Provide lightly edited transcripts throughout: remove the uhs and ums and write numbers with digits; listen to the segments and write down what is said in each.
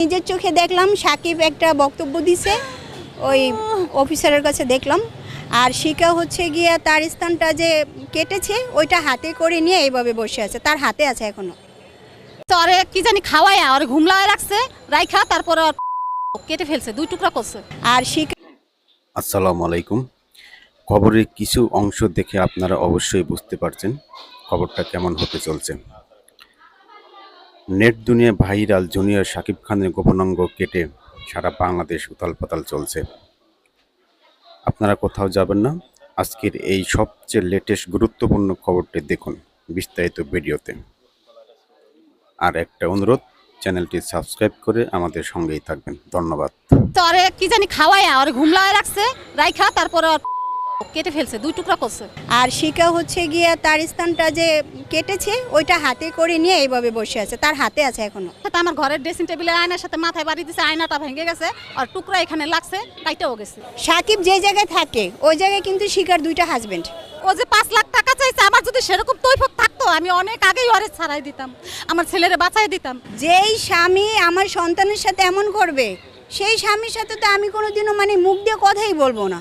নিজের চোখে দেখলাম সাকিব একটা বক্তব্য দিছে ওই অফিসারের কাছে দেখলাম। আর শিকা হচ্ছে গিয়া তার স্থানটা যে কেটেছে ওইটা হাতে করে নিয়ে এইভাবে বসে আছে, তার হাতে আছে এখনো। তো আরে কি জানি খাওয়ায় আর ঘুমলায় রাখছে, রাইখা তারপরে কেটে ফেলছে, দুই টুকরা করছে। আর শিকা আসসালামু আলাইকুম। খবরের কিছু অংশ দেখে আপনারা অবশ্যই বুঝতে পারছেন খবরটা কেমন হতে চলছে। নেট দুনিয়া ভাইরাল জুনিয়র শাকিব খানের গোপনাঙ্গ কেটে সারা বাংলাদেশ উথালপাতাল চলছে। আপনারা কোথাও যাবেন না, আজকের এই সবচেয়ে লেটেস্ট গুরুত্বপূর্ণ খবরটি দেখুন বিস্তারিত ভিডিওতে। আর একটা অনুরোধ, চ্যানেলটি সাবস্ক্রাইব করে আমাদের সঙ্গেই থাকবেন। ধন্যবাদ। তো আরে কি জানি খাওয়ায় আর ঘুমলায় রাখছে, রাইখা তারপরে কেটে ফেলছে, দুই টুকরা করছে। আর শিকা হচ্ছে গিয়া তার স্থানটা যে কেটেছে ওইটা হাতে করে নিয়ে এইভাবে বসে আছে, তার হাতে আছে এখনো। আমার ঘরের ড্রেসিং টেবিলের আয়নার সাথে মাথায় বাড়ি দিছে, আয়নাটা ভেঙে গেছে আর টুকরা এখানে লাগছে, কাইটাও গেছে। সাকিব যে জায়গায় থাকে ওই জায়গায় কিন্তু শিকার দুইটা হাজবেন্ড। ও যে 5 লাখ টাকা চাইছে, আমার যদি সেরকম তৈফক থাকতো আমি অনেক আগেই ওরে ছাড়াই দিতাম, আমার ছেলেরে বাঁচাই দিতাম। যেই স্বামী আমার সন্তানের সাথে এমন করবে সেই স্বামীর সাথে তো আমি কোনোদিনও মুখ দিয়ে কথাই বলবো না।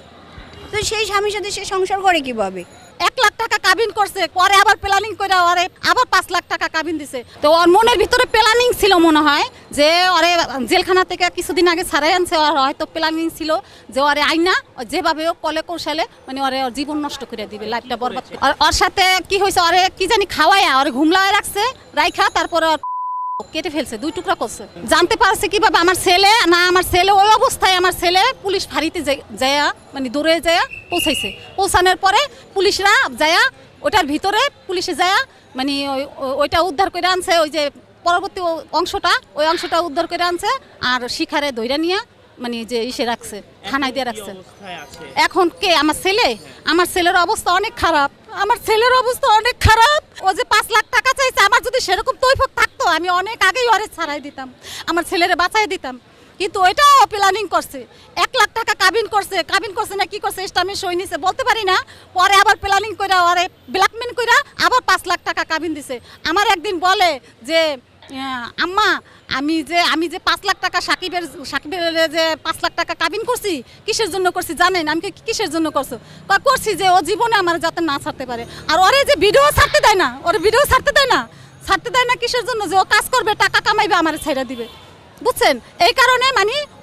তো সেই স্বামীর সাথে সে সংসার করে কিভাবে? 1 লাখ টাকা কাবিন করছে, পরে আবার প্ল্যানিং করে ওরে আবার 5 লাখ টাকা কাবিন দিছে। তো ওর মনের ভিতরে প্ল্যানিং ছিল মনে হয় যে ওরে জেলখানা থেকে কিছুদিন আগে ছাড়াই আনছে, ওর হয়তো প্ল্যানিং ছিল যে ওরে আইনা যেভাবে ও কলে কৌশলে ওরে ওর জীবন নষ্ট করে দিবে, লাইফটা বরবাদ করে। ওর সাথে কি হয়েছে, ওরে কি জানি খাওয়ায় আর ঘুমলায় রাখছে, রাইখা তারপরে কেটে ফেলছে, দুই টুকরা করছে। জানতে পারছে কিভাবে? আমার ছেলে ওই অবস্থায় আমার ছেলে পুলিশ ফাঁড়িতে যায়া দৌড়ে যায়া পৌঁছাইছে। পৌঁছানোর পরে পুলিশরা যায়া ওটার ভিতরে পুলিশে যায়া ওইটা উদ্ধার করে আনছে, ওই যে পরবর্তী ওই অংশটা উদ্ধার করে আনছে আর শিখারে ধইরা নিয়ে যে ইসে রাখছে, থানায় দিয়ে রাখছে। এখন কে? আমার ছেলের অবস্থা অনেক খারাপ, ও যে 5 লাখ টাকা চাইছে, আমার যদি সেরকম তৈফক থাকতো আমি অনেক আগেই ওরে ছাড়াই দিতাম, আমার ছেলেরে বাঁচাই দিতাম। কিন্তু ওইটাও প্ল্যানিং করছে, 1 লাখ টাকা কাবিন করছে না কি করছে আমি সই নিছে বলতে পারি না। পরে আবার প্ল্যানিং করে ওরে ব্ল্যাকমেল করে আবার 5 লাখ টাকা কাবিন দিছে। আমার একদিন বলে যে আম্মা আমি যে 5 লাখ টাকা সাকিবের যে 5 লাখ টাকা কাবিন করছি, কিসের জন্য করছি জানেন? আমি কিসের জন্য করছি যে ও জীবনে আমার যাতে না ছাড়তে পারে। আর ওরে যে ভিডিও ছাড়তে দেয় না কিসের জন্য? যে ও কাজ করবে, টাকা কামাইবে, আমার ছেড়ে দিবে, বুঝছেন? এই কারণে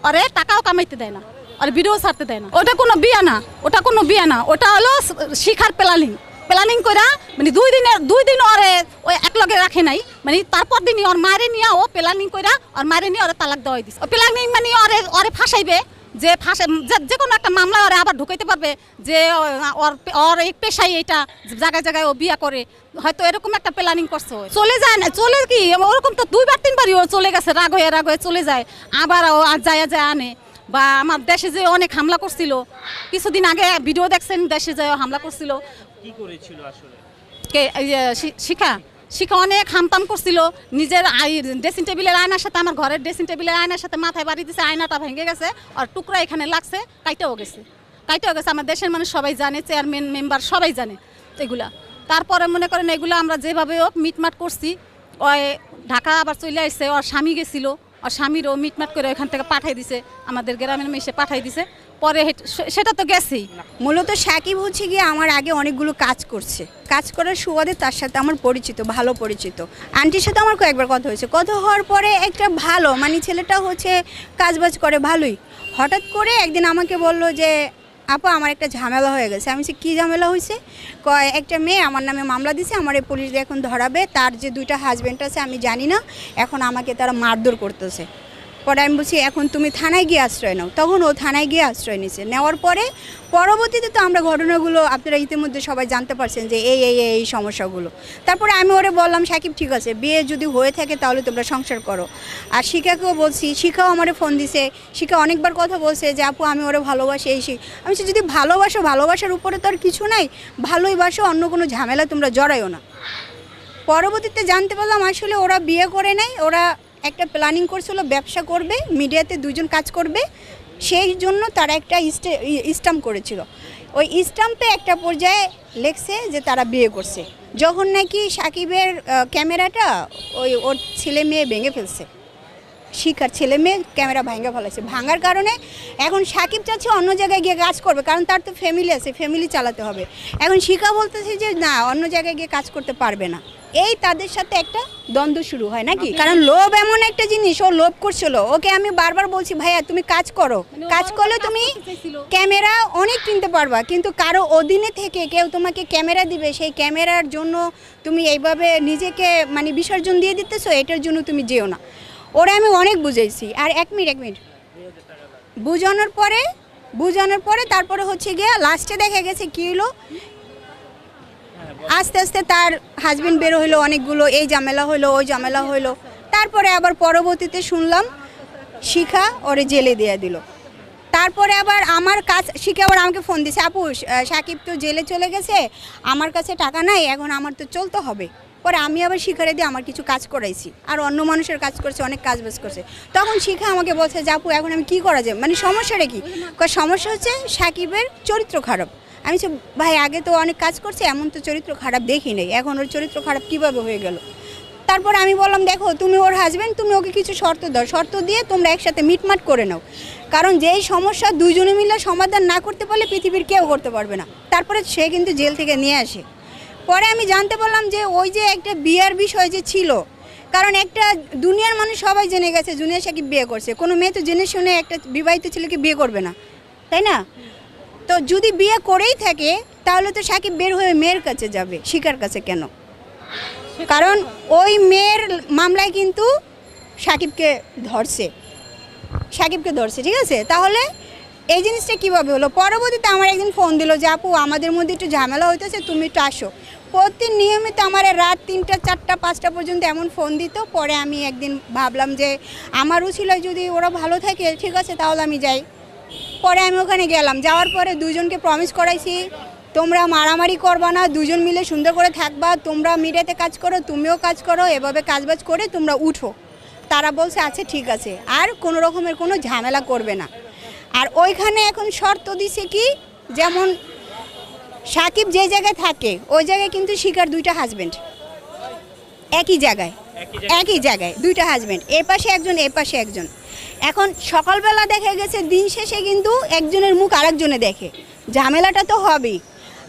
ওরে টাকাও কামাইতে দেয় না, আর ভিডিও ছাড়তে দেয় না। ওটা কোনো বিয়া না, ওটা হলো শিখার প্ল্যানিং করা। 2 দিন ওরে ওই একলগে রাখে নাই, তারপর দিনই ওর মারে নিয়ে ও প্ল্যানিং করা, ওর মারে নিয়ে ওরে তালাক দেওয়াই দিছে। ও প্ল্যানিং ওরে ফাঁসাইবে, যে কোনো একটা মামলা ওরে আবার ঢুকাইতে পারবে যে ওর এই পেশাই এইটা, জায়গায় ও বিয়া করে, হয়তো এরকম একটা প্ল্যানিং করছে। চলে যায় না, চলে কি ওরকম তো 2-3 ও চলে গেছে, রাগ হয়ে চলে যায়, আবার ও যায় আনে। বা আমার দেশে যে অনেক হামলা করছিল, কিছুদিন আগে ভিডিও দেখছেন, দেশে যে হামলা করছিল। কি করেছিল আসলে? কে? শিখা অনেক হামতাম করছিল, নিজের ড্রেসিং টেবিলের আয়নার সাথে, আমার ঘরের ড্রেসিং টেবিলের আয়নার সাথে মাথায় বাড়ি দিছে, আয়নাটা ভেঙে গেছে আর টুকরা এখানে লাগছে, কাইটাও গেছে। আমার দেশের মানুষ সবাই জানে, চেয়ারম্যান মেম্বার সবাই জানে এগুলা। তারপরে মনে করেন এগুলো আমরা যেভাবে হোক মিটমাট করছি। ওই ঢাকা আবার চলে আসছে, ওর স্বামী গেছিলো, ওর স্বামীরও মিটমাট করে ওইখান থেকে পাঠাই দিছে, আমাদের গ্রামের মেয়ে পাঠাই দিছে। পরে সেটা তো গেছেই। মূলত সাকিব হচ্ছে গিয়ে আমার আগে অনেকগুলো কাজ করার সুবাদে তার সাথে আমার ভালো পরিচিত। আন্টির সাথে আমার কয়েকবার কথা হওয়ার পরে একটা ভালো ছেলেটা হচ্ছে কাজবাজ করে ভালোই। হঠাৎ করে একদিন আমাকে বলল যে আপা আমার একটা ঝামেলা হয়ে গেছে। আমি বলছি কী ঝামেলা হয়েছে? একটা মেয়ে আমার নামে মামলা দিছে, আমার এই পুলিশ দিয়ে এখন ধরাবে, তার যে 2টা হাজব্যান্ড আছে আমি জানি না, এখন আমাকে তারা মারধর করতেছে। পরে আমি বলছি এখন তুমি থানায় গিয়ে আশ্রয় নাও। তখন ও থানায় গিয়ে আশ্রয় নিছে। নেওয়ার পরে পরবর্তীতে তো আমরা ঘটনাগুলো আপনারা ইতিমধ্যে সবাই জানতে পারছেন যে এই সমস্যাগুলো। তারপরে আমি ওরে বললাম সাকিব ঠিক আছে, বিয়ে যদি হয়ে থাকে তাহলে তোমরা সংসার করো। আর শিখাকেও বলছি, শিখাও আমারে ফোন দিছে, শিখা অনেকবার কথা বলছে যে আপু আমি ওরে ভালোবাসি আমি বলছি যদি ভালোবাসার উপরে তো আর কিছু নাই, ভালোই বাসো, অন্য কোনো ঝামেলা তোমরা জড়াইও না। পরবর্তীতে জানতে পারলাম আসলে ওরা বিয়ে করে নাই, ওরা একটা প্ল্যানিং করছিল ব্যবসা করবে, মিডিয়াতে 2জন কাজ করবে, সেই জন্য তারা একটা স্টাম্প করেছিল। ওই স্টাম্পে একটা পর্যায়ে লেখছে যে তারা বিয়ে করছে, যখন নাকি সাকিবের ক্যামেরাটা ওর ছেলে মেয়ে ভেঙে ফেলছে। শিখার ছেলে মেয়ে ক্যামেরা ভাঙা ফেলেছে, ভাঙার কারণে এখন সাকিব চাচ্ছে অন্য জায়গায় গিয়ে কাজ করবে, কারণ তার তো ফ্যামিলি আছে, ফ্যামিলি চালাতে হবে। এখন শিখা বলতেছে যে না, অন্য জায়গায় গিয়ে কাজ করতে পারবে না। এই তাদের সাথে একটা দ্বন্দ্ব শুরু হয় নাকি, কারণ লোভ এমন একটা জিনিস, ও লোভ করছিল। ওকে আমি বারবার বলছি ভাইয়া তুমি কাজ করো, কাজ করলে তুমি ক্যামেরা অনেক কিনতে পারবা, কিন্তু কারো অধীনে থেকে কেউ তোমাকে ক্যামেরা দিবে, সেই ক্যামেরার জন্য তুমি এইভাবে নিজেকে মানে বিসর্জন দিয়ে দিতেছো, এটার জন্য তুমি যেও না। ওরা আমি অনেক বুঝাইছি। আর এক মিনিট বুঝানোর পরে তারপরে হচ্ছে গিয়ে লাস্টে দেখা গেছে কী হলো, আস্তে আস্তে তার হাজবেন্ড বের হইলো, অনেকগুলো এই ঝামেলা হইলো, ওই ঝামেলা হইলো। তারপরে আবার পরবর্তীতে শুনলাম শিখা ওরে জেলে দিয়ে দিল। তারপরে আবার আমার কাজ শিখে আবার আমাকে ফোন দিছে, আপু সাকিব তো জেলে চলে গেছে, আমার কাছে টাকা নাই, এখন আমার তো চলতে হবে। পরে আমি আবার শিখারে দিয়ে আমার কিছু কাজ করাইছি, আর অন্য মানুষের কাজ করছে, অনেক কাজ বাজ করছে। তখন শিখা আমাকে বলছে যে আপু এখন আমি কী করা যায়, মানে সমস্যাটা কি? সমস্যা হচ্ছে সাকিবের চরিত্র খারাপ। আমি বলছি ভাই আগে তো অনেক কাজ করছে, এমন তো চরিত্র খারাপ দেখি নেই, এখন ওর চরিত্র খারাপ কীভাবে হয়ে গেল? তারপর আমি বললাম দেখো তুমি ওর হাজবেন্ড, তুমি ওকে কিছু শর্ত দাও, শর্ত দিয়ে তোমরা একসাথে মিটমাট করে নাও, কারণ যেই সমস্যা দুজনে মিলে সমাধান না করতে পারলে পৃথিবীর কেউ করতে পারবে না। তারপরে সে কিন্তু জেল থেকে নিয়ে আসে। পরে আমি জানতে পারলাম যে ওই যে একটা বিয়ের বিষয় যে ছিল, কারণ একটা দুনিয়ার মানুষ সবাই জেনে গেছে জুনিয়র সাকিব বিয়ে করছে, কোনো মেয়ে তো জেনে শুনে একটা বিবাহিত ছেলেকে বিয়ে করবে না, তাই না? তো যদি বিয়ে করেই থাকে তাহলে তো সাকিব বের হয়ে মেয়ের কাছে যাবে, শিখার কাছে কেন? কারণ ওই মেয়ের মামলায় কিন্তু সাকিবকে ধরছে, ঠিক আছে? তাহলে এই জিনিসটা কীভাবে হলো? পরবর্তীতে আমার একদিন ফোন দিল যে আপু আমাদের মধ্যে একটু ঝামেলা হইতেছে, তুমি একটু আসো। প্রতি নিয়মিত আমার রাত 3টা 4টা 5টা পর্যন্ত এমন ফোন দিত। পরে আমি একদিন ভাবলাম যে আমারও ছিল, যদি ওরা ভালো থাকে ঠিক আছে তাহলে আমি যাই। পরে আমি ওখানে গেলাম, যাওয়ার পরে দুজনকে প্রমিস করাইছি তোমরা মারামারি করবা না, দুজন মিলে সুন্দর করে থাকবা, তোমরা মিডিয়াতে কাজ করো, তুমিও কাজ করো, এভাবে কাজবাজ করে তোমরা উঠো। তারা বলছে আচ্ছা ঠিক আছে, আর কোনো রকমের কোনো ঝামেলা করবে না। আর ওইখানে এখন শর্ত দিছে কি, যেমন সাকিব যে জায়গায় থাকে ওই জায়গায় কিন্তু শিখার 2টা হাজবেন্ড, একই জায়গায় 2টা হাজবেন্ড, এ পাশে একজন এ পাশে একজন। এখন সকালবেলা দেখা গেছে দিন শেষে কিন্তু একজনের মুখ আরেকজনে দেখে, ঝামেলাটা তো হবেই।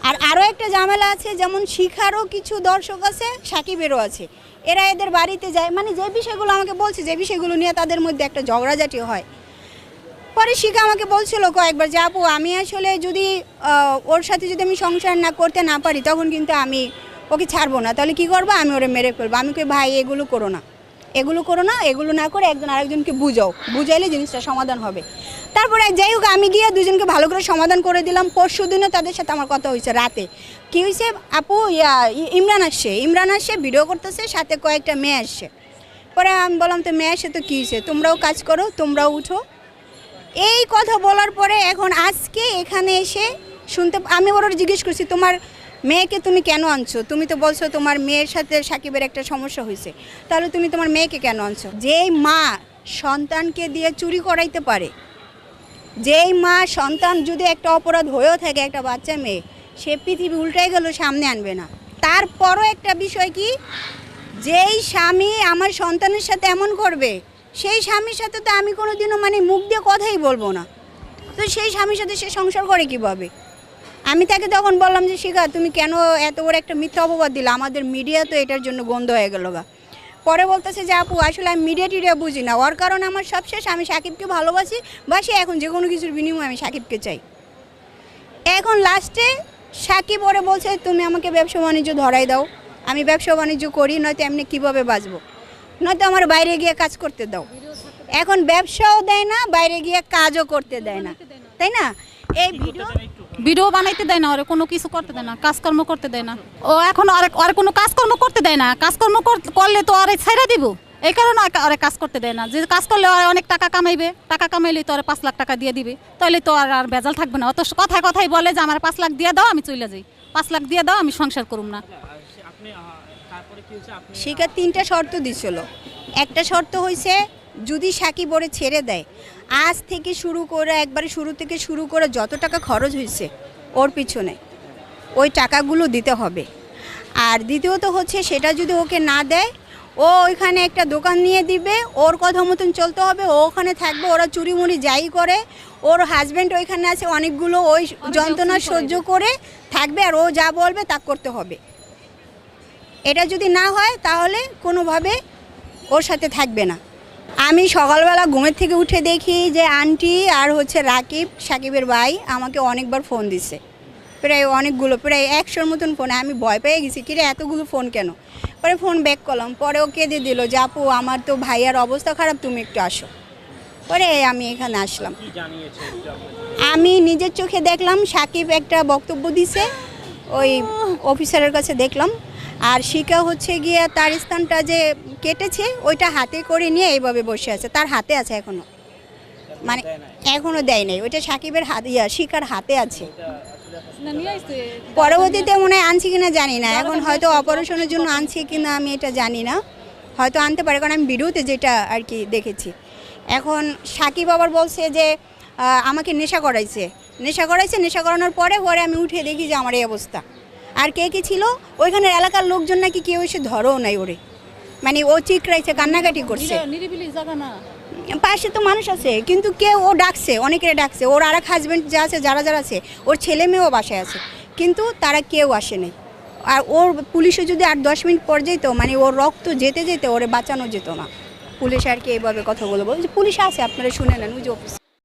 আর আরও একটা ঝামেলা আছে, যেমন শিখারও কিছু দর্শক আছে, সাকিবেরও আছে, এরা এদের বাড়িতে যায়, মানে যে বিষয়গুলো আমাকে বলছে, যে বিষয়গুলো নিয়ে তাদের মধ্যে একটা ঝগড়াঝাটি হয়। পরে শিখা আমাকে বলছিল কয়েকবার যে আপু আমি আসলে যদি ওর সাথে যদি আমি সংসার না করতে না পারি তখন কিন্তু আমি ওকে ছাড়বো না, তাহলে কী করবো, আমি ওরে মেরে ফেলবো। আমি কই ভাই এগুলো করো না, এগুলো না করে একজন আরেকজনকে বুঝাইলে জিনিসটা সমাধান হবে। তারপরে যাই হোক আমি গিয়ে দুজনকে ভালো করে সমাধান করে দিলাম। পরশু দিনও তাদের সাথে আমার কথা হয়েছে রাতে, কী হয়েছে আপু ইমরান আসছে ভিডিও করতেছে, সাথে কয়েকটা মেয়ে আসছে। পরে আমি বললাম তো মেয়ে আসে তো কী হয়েছে, তোমরাও কাজ করো, তোমরাও উঠো। এই কথা বলার পরে এখন আজকে এখানে এসে আমি ওরা জিজ্ঞেস করছি তোমার মেয়েকে তুমি কেন আনছো, তুমি তো বলছো তোমার মেয়ের সাথে সাকিবের একটা সমস্যা হয়েছে, তাহলে তুমি তোমার মেয়েকে কেন আনছো? যেই মা সন্তানকে দিয়ে চুরি করাইতে পারে, যেই মা সন্তান যদি একটা অপরাধ হয়েও থাকে, একটা বাচ্চা মেয়ে, সে পৃথিবী উল্টাই গেল সামনে আনবে না। তারপরও একটা বিষয় কি, যেই স্বামী আমার সন্তানের সাথে এমন করবে সেই স্বামীর সাথে তো আমি কোনোদিনও মানে মুখ দিয়ে কথাই বলবো না, তো সেই স্বামীর সাথে সে সংসার করে কীভাবে? আমি তাকে তখন বললাম যে শিখা তুমি কেন এত বড় একটা মিথ্যা অপবাদ দিলা, আমাদের মিডিয়া তো এটার জন্য গন্ধ হয়ে গেল গা। পরে বলতেছে যে আপু আসলে আমি মিডিয়া বুঝি না, ওর কারণে আমার সব শেষ, আমি সাকিবকে ভালোবাসি, এখন যে কোনো কিছুর বিনিময়ে আমি সাকিবকে চাই। এখন লাস্টে সাকিব ওরে বলছে তুমি আমাকে ব্যবসা বাণিজ্য ধরাই দাও, আমি ব্যবসা বাণিজ্য করি, নয়তো এমনি কীভাবে বাঁচবো, নয়তো আমার বাইরে গিয়ে কাজ করতে দাও। এখন ব্যবসাও দেয় না, বাইরে গিয়ে কাজও করতে দেয় না, তাই না? এই ভিডিও বানাইতে দেয় না, ওরে কোনো কিছু করতে দেয় না, কাজকর্ম করতে দেয় না। ও এখন আর কোনো কাজকর্ম করতে দেয় না, কাজকর্ম করলে তো আরে ছেড়ে দিব, এই কারণে ওরে কাজ করতে দেয় না। যে কাজ করলে অনেক টাকা কামাইবে, টাকা কামাইলে তো ওরে 5 লাখ টাকা দিয়ে দিবে, তাহলে তো আর বেজাল থাকবে না। অত কথাই বলে যে আমার 5 লাখ দিয়ে দাও আমি চলে যাই, 5 লাখ দিয়ে দাও আমি সংসার করুম না। শিখা 3টা শর্ত দিছিল। একটা শর্ত হয়েছে যদি সাকিব ওরে ছেড়ে দেয়, আজ থেকে শুরু করে একবারে শুরু থেকে শুরু করে যত টাকা খরচ হয়েছে ওর পিছনে ওই টাকাগুলো দিতে হবে। আর দ্বিতীয়ত হচ্ছে সেটা যদি ওকে না দেয়, ও ওইখানে একটা দোকান নিয়ে দিবে, ওর কথা মতন চলতে হবে, ও ওখানে থাকবে, ওরা চুরি মুড়ি যাই করে, ওর হাজব্যান্ড ওইখানে আছে অনেকগুলো, ওই যন্ত্রণা সহ্য করে থাকবে, আর ও যা বলবে তা করতে হবে। এটা যদি না হয় তাহলে কোনোভাবে ওর সাথে থাকবে না। আমি সকালবেলা ঘুমের থেকে উঠে দেখি যে আন্টি আর হচ্ছে সাকিবের ভাই আমাকে অনেকবার ফোন দিছে, প্রায় অনেকগুলো, প্রায় 100-র মতন ফোন। আমি ভয় পেয়ে গেছি, কিরে এতগুলো ফোন কেন? পরে ফোন ব্যাক করলাম, পরে ও কেঁদে দিল যে আপু আমার তো ভাইয়ার অবস্থা খারাপ, তুমি একটু আসো। পরে আমি এখানে আসলাম। কি জানিয়েছে একটু আপনাদের? আমি নিজের চোখে দেখলাম সাকিব একটা বক্তব্য দিছে ওই অফিসারের কাছে দেখলাম, আর শিকা হচ্ছে গিয়ে তার স্থানটা যে কেটেছে ওইটা হাতে করে নিয়ে এইভাবে বসে আছে, তার হাতে আছে এখনো, মানে এখনো দেয় নাই, ওইটা সাকিবের হাতে, শিকার হাতে আছে। না, নিয়ে আসছে। পরবর্তীতে মনে হয় আনছি কিনা জানি না, এখন হয়তো অপারেশনের জন্য আনছি কিনা আমি এটা জানি না, হয়তো আনতে পারে, কারণ আমি ভিডিওতে যেটা আর কি দেখেছি। এখন সাকিব আবার বলছে যে আমাকে নেশা করাইছে, নেশা করানোর পরে আমি উঠে দেখি যে আমার এই অবস্থা। আর কে কে ছিল ওইখানের এলাকার লোকজন নাকি কেউ এসে ধরেও নাই ওরে, মানে ও চিকরাইছে, কান্নাকাটি করছে। নিরিবিলি জায়গা না, পাশে তো মানুষ আছে, কিন্তু কেউ, ও ডাকছে, অনেকের ডাকছে, ওর আর এক হাজব্যান্ড যা আছে, যারা আছে, ওর ছেলে মেয়েও বাসায় আছে, কিন্তু তারা কেউ আসে নাই। আর ওর পুলিশে যদি 8-10 মিনিট পর যেত, মানে ওর রক্ত যেতে যেতে ওরে বাঁচানো যেত না। পুলিশ আর কি এইভাবে কথাগুলো বলে যে পুলিশ আছে, আপনারা শুনে নেন, ওই যে অফিস